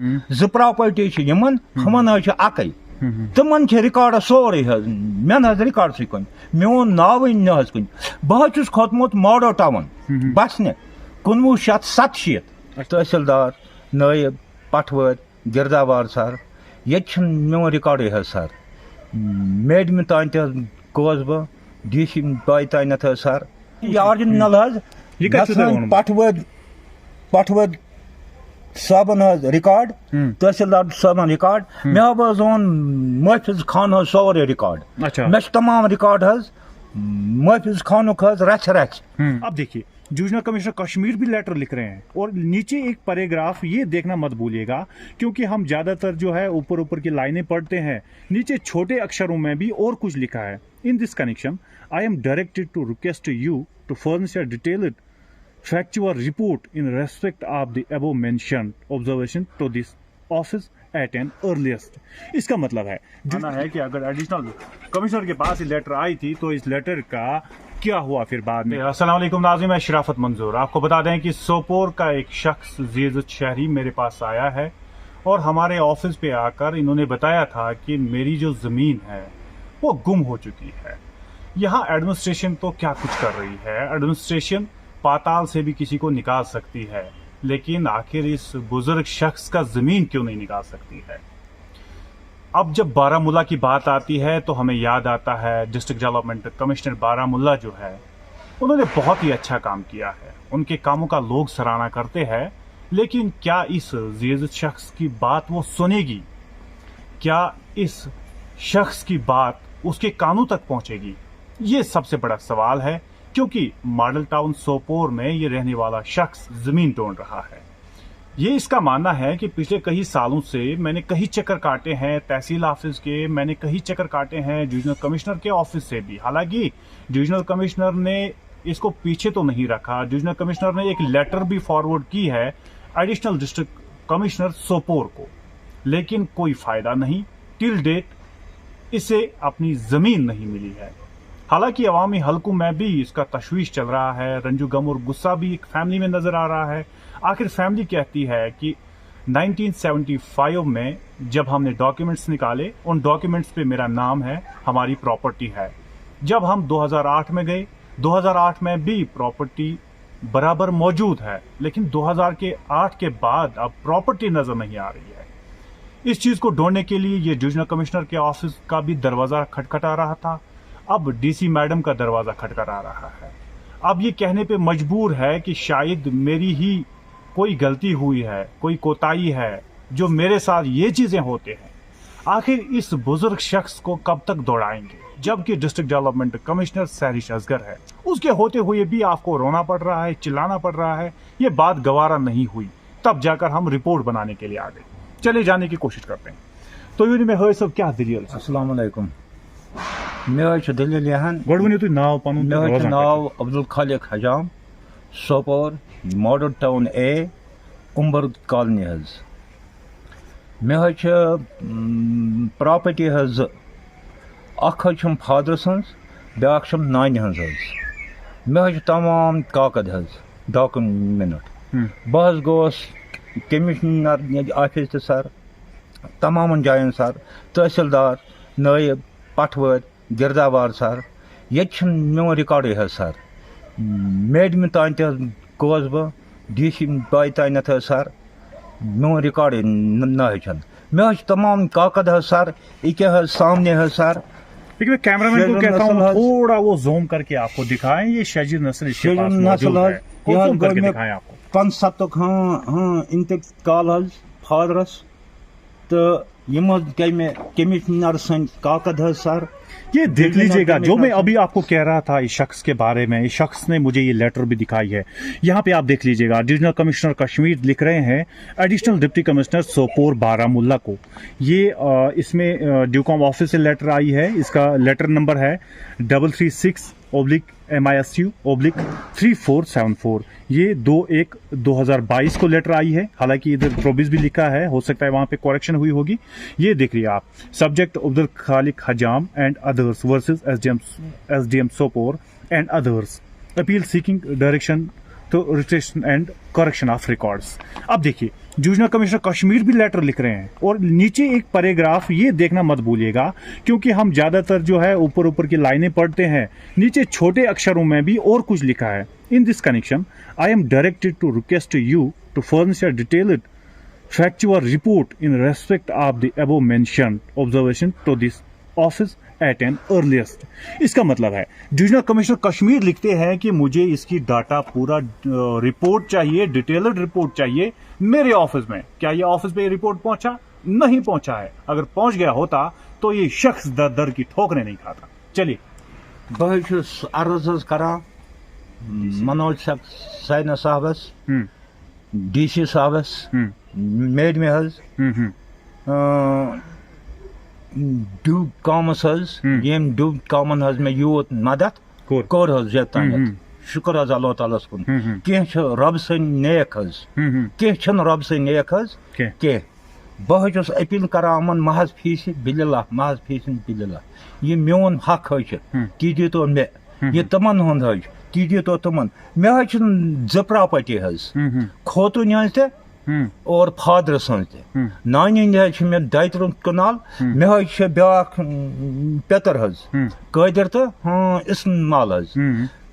ज property Yemen हमन अकई तमन रिकॉर्ड सोरे मे रिकॉर्ड सी कुन मोन नाव न कुन बह खोतमुत मॉडल टाउन बसने 1970 तहसीलदार नायब पटवद गिरदावार सर ये मोन रिकॉर्ड सर मेडम तान गोस बह DC बाई तान सर ये ऑरिजिनल पटवद साबन रिकॉर्ड तहसीलदार साबन रिकॉर्ड मे ओन महफिज खान सोरे रिकॉर्ड मे तमाम रिकॉर्ड महफिज खान रच रच। अब देखिए डिविजनल कमिश्नर कश्मीर भी लेटर लिख रहे हैं और नीचे एक पैराग्राफ ये देखना मत भूलिएगा क्योंकि हम ज्यादातर जो है ऊपर ऊपर की लाइनें पढ़ते हैं, नीचे छोटे अक्षरों में भी और कुछ लिखा है। In this connection I am directed to request you to furnish a detailed factual report in respect of the above mentioned observation to this office at an earliest। इसका मतलब है कि अगर एडिशनल कमिश्नर के पास ये लेटर आई थी तो इस लेटर का क्या हुआ फिर बाद में। अस्सलाम वालेकुम नाज़रीन, मैं शराफत मंजूर। आपको बता दें कि सोपोर का एक शख्स ज़ीज़त शहरी मेरे पास आया है और हमारे ऑफिस पे आकर इन्होंने बताया था कि मेरी जो ज़मीन है वो गुम हो चुकी है। यहाँ एडमिनिस्ट्रेशन तो क्या कुछ कर रही है, एडमिनिस्ट्रेशन पाताल से भी किसी को निकाल सकती है, लेकिन आखिर इस बुजुर्ग शख्स का जमीन क्यों नहीं निकाल सकती है। अब जब बारामूला की बात आती है तो हमें याद आता है डिस्ट्रिक्ट डेवलपमेंट कमिश्नर बारामूला जो है उन्होंने बहुत ही अच्छा काम किया है, उनके कामों का लोग सराहना करते हैं, लेकिन क्या इस ज़ीज़त शख्स की बात वो सुनेगी? क्या इस शख्स की बात उसके कानों तक पहुंचेगी? ये सबसे बड़ा सवाल है, क्योंकि मॉडल टाउन सोपोर में ये रहने वाला शख्स जमीन ढूंढ रहा है। ये इसका मानना है कि पिछले कई सालों से मैंने कई चक्कर काटे हैं तहसील ऑफिस के, मैंने कई चक्कर काटे हैं डिविजनल कमिश्नर के ऑफिस से भी। हालांकि डिविजनल कमिश्नर ने इसको पीछे तो नहीं रखा, डिविजनल कमिश्नर ने एक लेटर भी फॉरवर्ड की है एडिशनल डिस्ट्रिक्ट कमिश्नर सोपोर को, लेकिन कोई फायदा नहीं। टिल डेट इसे अपनी जमीन नहीं मिली है। हालांकि अवामी हलकों में भी इसका तशवीश चल रहा है, रंजू गम और गुस्सा भी एक फैमिली में नजर आ रहा है। आखिर फैमिली कहती है कि 1975 में जब हमने डॉक्यूमेंट्स निकाले, उन डॉक्यूमेंट्स पे मेरा नाम है, हमारी प्रॉपर्टी है। जब हम 2008 में गए, 2008 में भी प्रॉपर्टी बराबर मौजूद है, लेकिन 2008 के बाद अब प्रॉपर्टी नजर नहीं आ रही है। इस चीज को ढूंढने के लिए ये डिविजनल कमिश्नर के ऑफिस का भी दरवाजा खटखटा रहा था, अब DC मैडम का दरवाजा खटखटा रहा है। अब ये कहने पे मजबूर है कि शायद मेरी ही कोई गलती हुई है, कोई कोताही है जो मेरे साथ ये चीजें होते हैं। आखिर इस बुजुर्ग शख्स को कब तक दौड़ाएंगे, जबकि district development commissioner Sehrish Asghar है। उसके होते हुए भी आपको रोना पड़ रहा है, चिल्लाना पड़ रहा है। ये बात गवारा नहीं हुई, तब जाकर हम रिपोर्ट बनाने के लिए आ गए। चले जाने की कोशिश करते हैं। तो यूनि में सब क्या दलील? अस्सलाम वालेकुम, मे दलील यहान नाव नाव अब्दुल खालिक हजाम, सोपोर मॉडल टाउन ए उम्बर कॉलोनी मे प्रॉपर्टी फादर सज ब्या नान मे तमाम काकद डॉक्यूमेंट। बह गोस कमिश्नर ऑफिस सर, तमाम जायन सर, तहसीलदार नायब पटवद गिरदावार सर, ये मोन रिकॉर्ड सर। मेडम तान गोस बह DC बाई तान सर, मोन रिकॉर्ड न मे तमाम काकद सर, ये सामने सर। लेकिन मैं कैमरामैन को कहता हूँ थोड़ा वो जूम करके आपको दिखाएं। ये शजीर नस्ल इसके पास मौजूद है, जूम करके दिखाएं आपको। 5 हाँ इंतकाल फादरस तो कमिश्नर सन काकद सर। ये देख लीजिएगा जो मैं अभी आपको कह रहा था इस शख्स के बारे में। इस शख्स ने मुझे ये लेटर भी दिखाई है, यहाँ पे आप देख लीजिएगा। डिविजनल कमिश्नर कश्मीर लिख रहे हैं additional deputy commissioner Sopore Baramulla को। ये इसमें ड्यूकॉम ऑफिस से लेटर आई है। इसका लेटर नंबर है 336/MISU/3474। ये 2/1/2022 को लेटर आई है। हालांकि इधर 24 भी लिखा है, हो सकता है वहां पे करेक्शन हुई होगी। ये देख रही आप, subject Abdul Khaliq Hajam and others versus SDM Sopore and others, appeal seeking direction to registration and correction of records. अब देखिए डिवीजनल कमिश्नर कश्मीर भी लेटर लिख रहे हैं और नीचे एक पैराग्राफ ये देखना मत भूलिएगा, क्योंकि हम ज्यादातर जो है ऊपर ऊपर की लाइनें पढ़ते हैं, नीचे छोटे अक्षरों में भी और कुछ लिखा है. In this connection I am directed to request you to furnish a detailed factual report in respect of the above mentioned observation to this office at an earliest. इसका मतलब है डिविजनल कमिश्नर कश्मीर लिखते हैं कि मुझे इसकी डाटा पूरा report चाहिए, डिटेल्ड रिपोर्ट चाहिए मेरे ऑफिस में. क्या ये ऑफिस पे रिपोर्ट पहुंचा? नहीं पहुंचा है. अगर पहुंच गया होता तो ये शख्स दर दर की ठोकरें नहीं खाता. चलिए. बहस अर्ज करान मनोज सैन साहबस, DC साहबस, मेड में हज ड्यूब कॉमस हज यम ड्यूब कॉमन हज में यूत मदद कोर हज जतान. शुक्र हज अल्लाह ताला कुन. कह रब सन नेक हज, कह रब सन नेक हज कह. बह अपील करान महज फीस बिल्ला, महज फीस बिल्ला. यह मोन हक हज ती दीतो मे, यह तमन हुंद हज ती दीतो तमन. मे हज ज प्रॉपर्टी हज, खोतुन हज ते और फादर सज ते. नानी हज मे 2-3 कनाल. मे हज ब्या पेतर हज कादिर तो इस्माल हज.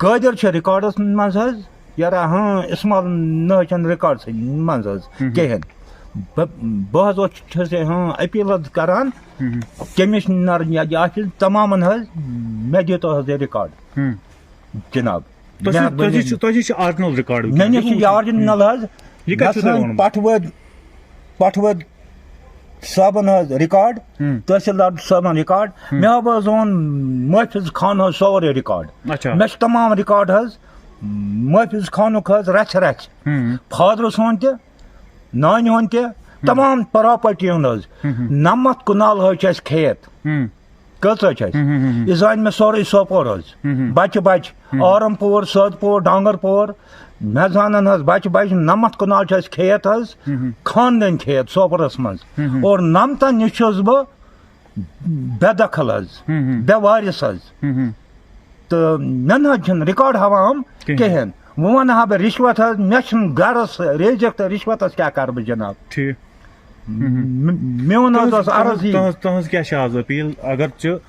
कादिर रिकॉर्डस मज हज यारा इस्माल न रिकॉर्ड मज हज कहें. बह अपील करान कमिश्नर ऑफिस तमाम हज मे दीतो हज रिकॉर्ड जनाब. ऑरिजिनल रिकॉर्ड मे नश ऑरिजिनल हज पटवद साबन हज रिकॉर्ड, तहसीलदार साबन रिकॉर्ड. मे हज ओन महफिज खान हज सोरे रिकॉर्ड. मे तमाम रिकॉर्ड हज महफिज खानुक हज रच रच. फादर सोन ते नान हुन ते तमाम प्रॉपर्टी हज 90 कनाल हज खेत. कच जान मे सोरे सोपोर हज बच बच आरमपुर सदपुर डांगरपुर मे जान हज बच बच 90 कनाल खेत हज खानदन खेत सोपोरस मज. और 90 नश बह बेदखल हज बेवारिस हज. तो मे हज रिकॉर्ड हवाम कहें. वो वन हा बह रिश्वत हज मे गरस रेजक तो रिश्वत क्या कर बह जनाब. मेन क्या अपील. अगर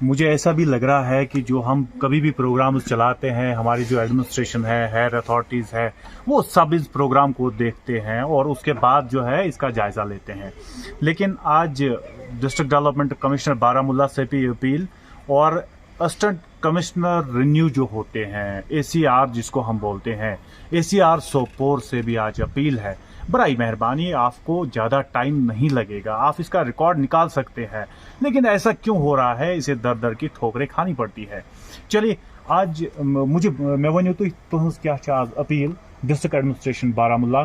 मुझे ऐसा भी लग रहा है कि जो हम कभी भी प्रोग्राम चलाते हैं, हमारी जो एडमिनिस्ट्रेशन है, हायर अथॉरिटीज़ है, वो सब इस प्रोग्राम को देखते हैं और उसके बाद जो है इसका जायज़ा लेते हैं. लेकिन आज डिस्ट्रिक्ट डेवलपमेंट कमिश्नर बारामूला से भी अपील और असिस्टेंट कमिश्नर रिन्यू जो होते हैं, ACR जिसको हम बोलते हैं, ACR सोपोर से भी आज अपील है. बड़ी मेहरबानी, आपको ज़्यादा टाइम नहीं लगेगा, आप इसका रिकॉर्ड निकाल सकते हैं. लेकिन ऐसा क्यों हो रहा है, इसे दर दर की ठोकरें खानी पड़ती है. चलिए आज मुझे मे वन तुम क्या आज अपील डिस्ट्रिक्ट एडमिनिस्ट्रेशन बारामूला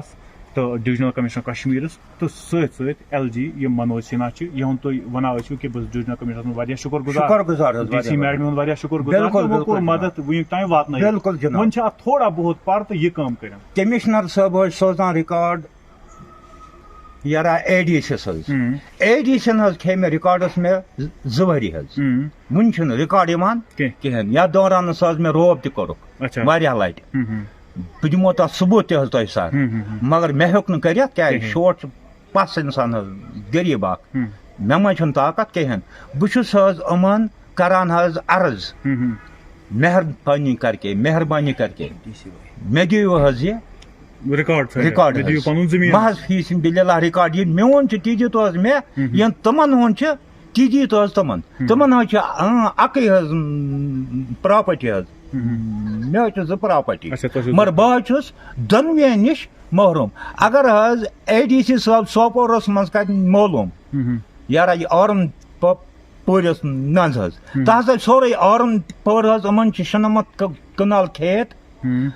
तो डिविजनल कमिश्नर कश्मीर तो सत LG ये मनोज सिन्हा यह तुम वन कि बस डिविजनल कमिश्नर शुक्र गुजार, DC मैडम वारिया शुक्र गुजार मदद वुक ताम वातन. वन थोड़ा बहुत पर तो यह काम कर. कमिश्नर साहब सोजान रिकॉर्ड यारा ADC ADC खे मे रिकॉर्डस मे 2 वरी हज वन रिकॉर्ड कहें. या दौरान मे रोब तक वारिया लट. बह दिमो तथ सबूत तह सर, मगर मे हेक न क्या शोट पस इंसान गरीब मे मे ताकत कहें. बहुस अमन करान अर्ज मेहरबानी करके मे दियो हज ये रिकॉर्ड महज फीस बिल्ला रिकॉर्ड. ये मोन ती दीतो मे ये तमन हुन ती दीतो तमन अक प्रॉपर्टी हज मे 2 प्रॉपर्टी. मगर बह दनवे नश महरूम. अगर हज ADC साहब सोपोरस मज कर मालूम यारा ये आरम पोरस नज हज तह सोरे आरम पोर हज अमन 96 कनाल खेत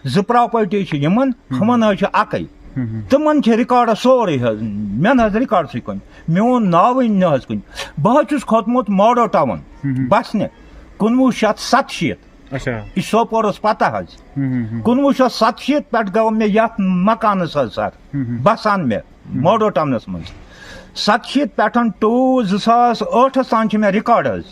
2 प्रॉपर्टी यमन हमन अक. तमन रिकॉर्ड सोरे हज मे रिकॉर्ड सी कुन मोन नाव न कुन. बह खोतमुत मॉडो टाउन बसने 1970. यह सोपोरस पता हज 1970 पे गो मे ये मकानस सर बसान मे मॉडो टाउनस मज. 70 पे टू 2008 तान मे रिकॉर्ड हज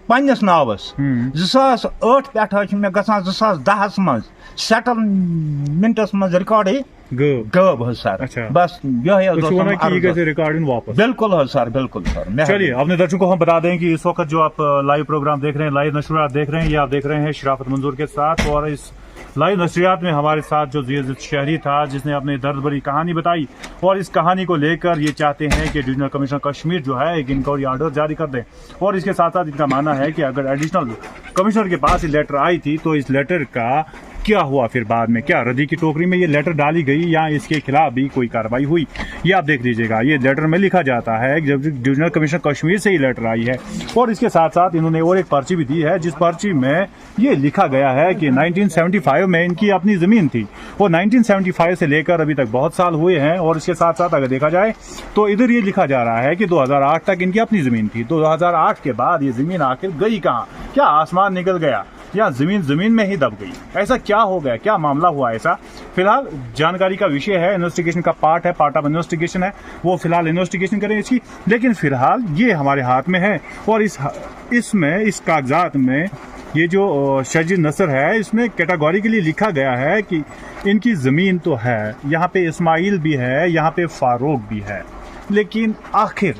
पन्नस नावस. 2008 पे मे ग 2010 मज सेटलमेंटस मज रिकॉर्ड غٲب حظ سر بس یہے حظ ریکارڈنگ واپس بالکل حظ سر بالکل سر. چلیے اپنے درشکوں کو ہم بتا دیں کہ اس وقت جو آپ لائیو پروگرام دیکھ رہے ہیں، لائیو نشریات دیکھ رہے ہیں، یہ آپ دیکھ رہے ہیں شرافت منظور کے ساتھ، اور اس لائیو نشریات میں ہمارے ساتھ جو زیاد شہری تھا جس نے اپنے درد بھری کہانی بتائی، اور اس کہانی کو لے کر یہ چاہتے ہیں کہ ڈویژنل کمشنر کشمیر جو ہے ایک انکوائری آرڈر جاری کر دیں، اور اس کے ساتھ ساتھ ان کا ماننا ہے کہ اگر ایڈیشنل کمشنر کے پاس یہ لیٹر آئی تھی تو اس لیٹر کا کیا ہوا، پھر بعد میں کیا ردی کی ٹوکری میں یہ لیٹر ڈالی گئی یا اس کے خلاف بھی کوئی کارروائی ہوئی، یہ آپ دیکھ لیجیے گا. یہ لیٹر میں لکھا جاتا ہے جب ڈویژنل کمشنر کشمیر سے یہ لیٹر آئی ہے، اور اس کے ساتھ ساتھ انہوں نے اور ایک پرچی بھی دی ہے جس پرچی میں یہ لکھا گیا ہے کہ 1975 میں ان کی اپنی زمین تھی، اور 1975 سے لے کر ابھی تک بہت سال ہوئے ہیں، اور اس کے ساتھ ساتھ اگر دیکھا جائے تو ادھر یہ لکھا جا رہا ہے کہ 2008 تک ان کی اپنی زمین تھی. 2008 کے بعد یہ زمین آخر گئی کہاں؟ کیا آسمان نکل گیا یا زمین میں ہی دب گئی؟ ایسا کیا ہو گیا، کیا معاملہ ہوا ایسا؟ فی الحال جانکاری کا وشے ہے، انویسٹیگیشن کا پارٹ آف انویسٹیگیشن ہے، وہ فی الحال انویسٹیگیشن کریں اس کی، لیکن فی الحال یہ ہمارے ہاتھ میں ہے. اور اس کاغذات میں یہ جو شجر نثر ہے اس میں کیٹاگوریکلی لکھا گیا ہے کہ ان کی زمین تو ہے، یہاں پہ اسماعیل بھی ہے، یہاں پہ فاروق بھی ہے، لیکن آخر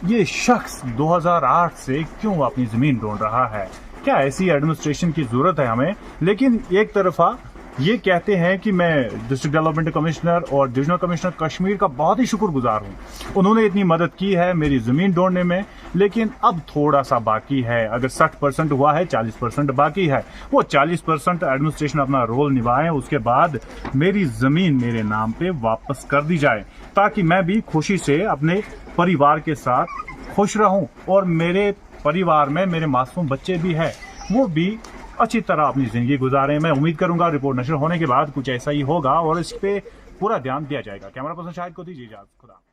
یہ شخص 2008 سے کیوں اپنی زمین ڈھونڈ رہا ہے؟ کیا ایسی ایڈمنسٹریشن کی ضرورت ہے ہمیں؟ لیکن ایک طرفہ یہ کہتے ہیں کہ میں ڈسٹرکٹ ڈیولپمنٹ کمشنر اور ڈویژنل کمشنر کشمیر کا بہت ہی شکر گزار ہوں، انہوں نے اتنی مدد کی ہے میری زمین ڈھونڈنے میں، لیکن اب تھوڑا سا باقی ہے. اگر 60% ہوا ہے، 40% باقی ہے، وہ 40% ایڈمنسٹریشن اپنا رول نبھائیں، اس کے بعد میری زمین میرے نام پہ واپس کر دی جائے، تاکہ میں بھی خوشی سے اپنے پریوار کے ساتھ خوش رہوں، اور میرے پریوار میں میرے معصوم بچے بھی ہیں، وہ بھی اچھی طرح اپنی زندگی گزاریں. میں امید کروں گا رپورٹ نشر ہونے کے بعد کچھ ایسا ہی ہوگا اور اس پہ پورا دھیان دیا جائے گا. کیمرہ پرسن شاہد کو دیجیے اجازت. خدا.